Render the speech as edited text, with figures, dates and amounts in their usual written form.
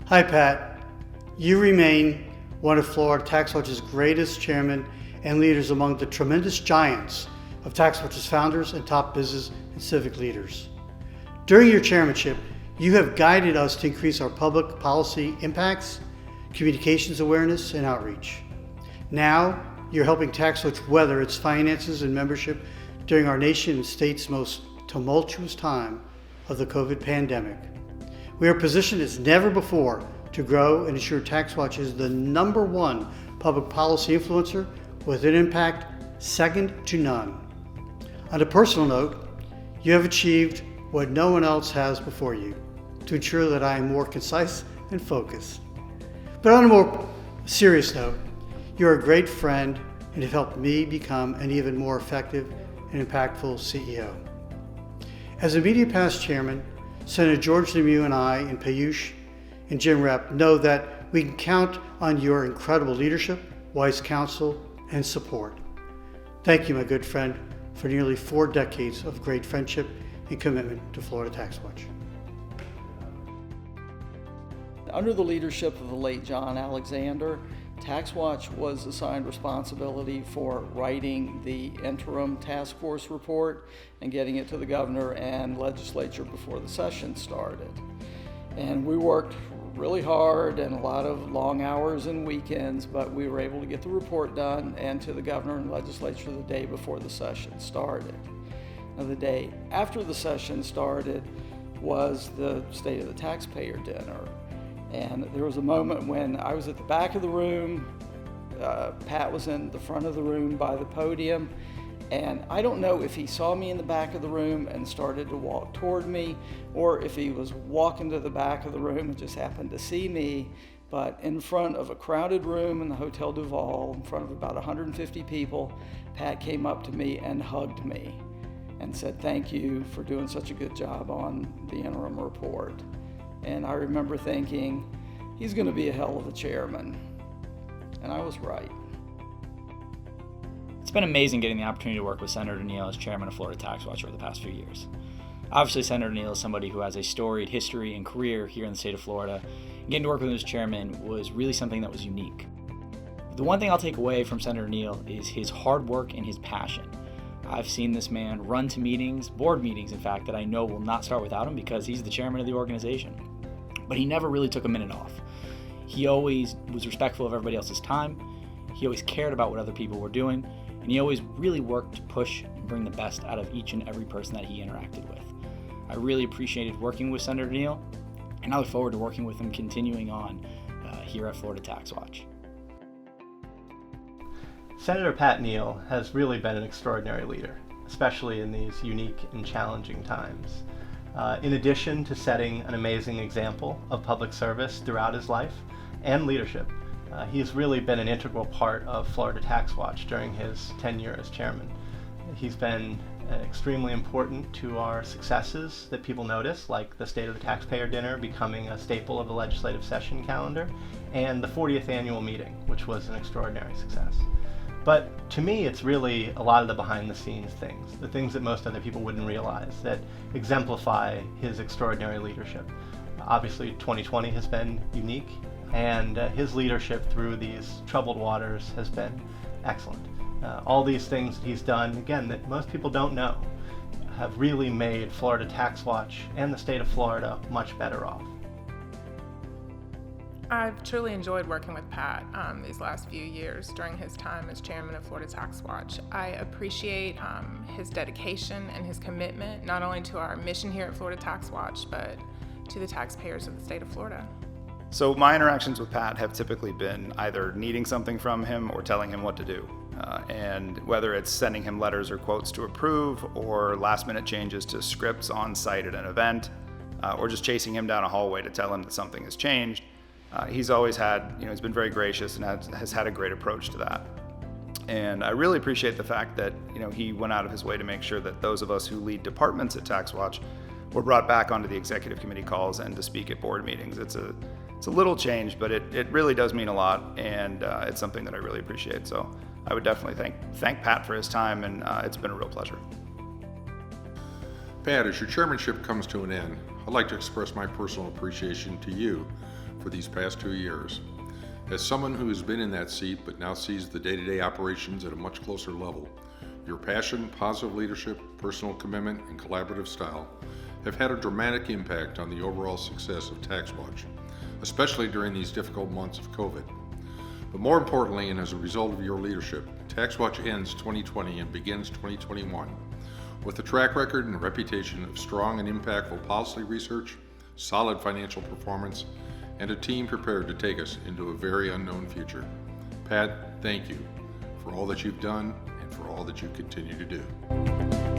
Hi, Pat. You remain one of Florida TaxWatch's greatest chairmen and leaders among the tremendous giants of TaxWatch's founders and top business and civic leaders. During your chairmanship, you have guided us to increase our public policy impacts, communications awareness, and outreach. Now, you're helping TaxWatch weather its finances and membership during our nation and state's most tumultuous time of the COVID pandemic. We are positioned as never before to grow and ensure TaxWatch is the #1 public policy influencer with an impact second to none. On a personal note, you have achieved what no one else has before you to ensure that I am more concise and focused. But on a more serious note, you're a great friend and have helped me become an even more effective and impactful CEO. As immediate past chairman, Senator George Lemieux and I, and Payush and Jim Rep, know that we can count on your incredible leadership, wise counsel, and support. Thank you, my good friend, for nearly 4 decades of great friendship and commitment to Florida TaxWatch. Under the leadership of the late John Alexander, TaxWatch was assigned responsibility for writing the interim task force report and getting it to the governor and legislature before the session started. And we worked really hard and a lot of long hours and weekends, but we were able to get the report done and to the governor and legislature the day before the session started. Now, the day after the session started was the State of the Taxpayer dinner. And there was a moment when I was at the back of the room, Pat was in the front of the room by the podium, and I don't know if he saw me in the back of the room and started to walk toward me, or if he was walking to the back of the room and just happened to see me, but in front of a crowded room in the Hotel Duval, in front of about 150 people, Pat came up to me and hugged me and said, "Thank you for doing such a good job on the interim report." And I remember thinking, he's going to be a hell of a chairman. And I was right. It's been amazing getting the opportunity to work with Senator Neal as chairman of Florida TaxWatch over the past few years. Obviously, Senator Neal is somebody who has a storied history and career here in the state of Florida. And getting to work with him as chairman was really something that was unique. The one thing I'll take away from Senator Neal is his hard work and his passion. I've seen this man run to meetings, board meetings in fact, that I know will not start without him because he's the chairman of the organization. But he never really took a minute off. He always was respectful of everybody else's time. He always cared about what other people were doing. And he always really worked to push and bring the best out of each and every person that he interacted with. I really appreciated working with Senator Neal, and I look forward to working with him continuing on here at Florida TaxWatch. Senator Pat Neal has really been an extraordinary leader, especially in these unique and challenging times. In addition to setting an amazing example of public service throughout his life and leadership, he's really been an integral part of Florida TaxWatch during his tenure as chairman. He's been extremely important to our successes that people notice, like the State of the Taxpayer dinner becoming a staple of the legislative session calendar, and the 40th annual meeting, which was an extraordinary success. But to me, it's really a lot of the behind-the-scenes things, the things that most other people wouldn't realize, that exemplify his extraordinary leadership. Obviously, 2020 has been unique, and his leadership through these troubled waters has been excellent. All these things that he's done, again, that most people don't know, have really made Florida TaxWatch and the state of Florida much better off. I've truly enjoyed working with Pat these last few years during his time as chairman of Florida TaxWatch. I appreciate his dedication and his commitment, not only to our mission here at Florida TaxWatch, but to the taxpayers of the state of Florida. So my interactions with Pat have typically been either needing something from him or telling him what to do. And whether it's sending him letters or quotes to approve, or last-minute changes to scripts on site at an event, or just chasing him down a hallway to tell him that something has changed, he's always had, he's been very gracious and has had a great approach to that. And I really appreciate the fact that, he went out of his way to make sure that those of us who lead departments at TaxWatch were brought back onto the executive committee calls and to speak at board meetings. It's a little change, but it really does mean a lot, and it's something that I really appreciate. So I would definitely thank Pat for his time, and it's been a real pleasure. Pat, as your chairmanship comes to an end, I'd like to express my personal appreciation to you for for these past 2 years. As someone who has been in that seat but now sees the day-to-day operations at a much closer level, your passion, positive leadership, personal commitment, and collaborative style have had a dramatic impact on the overall success of TaxWatch, especially during these difficult months of COVID. But more importantly, and as a result of your leadership, TaxWatch ends 2020 and begins 2021 with a track record and reputation of strong and impactful policy research, solid financial performance, and a team prepared to take us into a very unknown future. Pat, thank you for all that you've done and for all that you continue to do.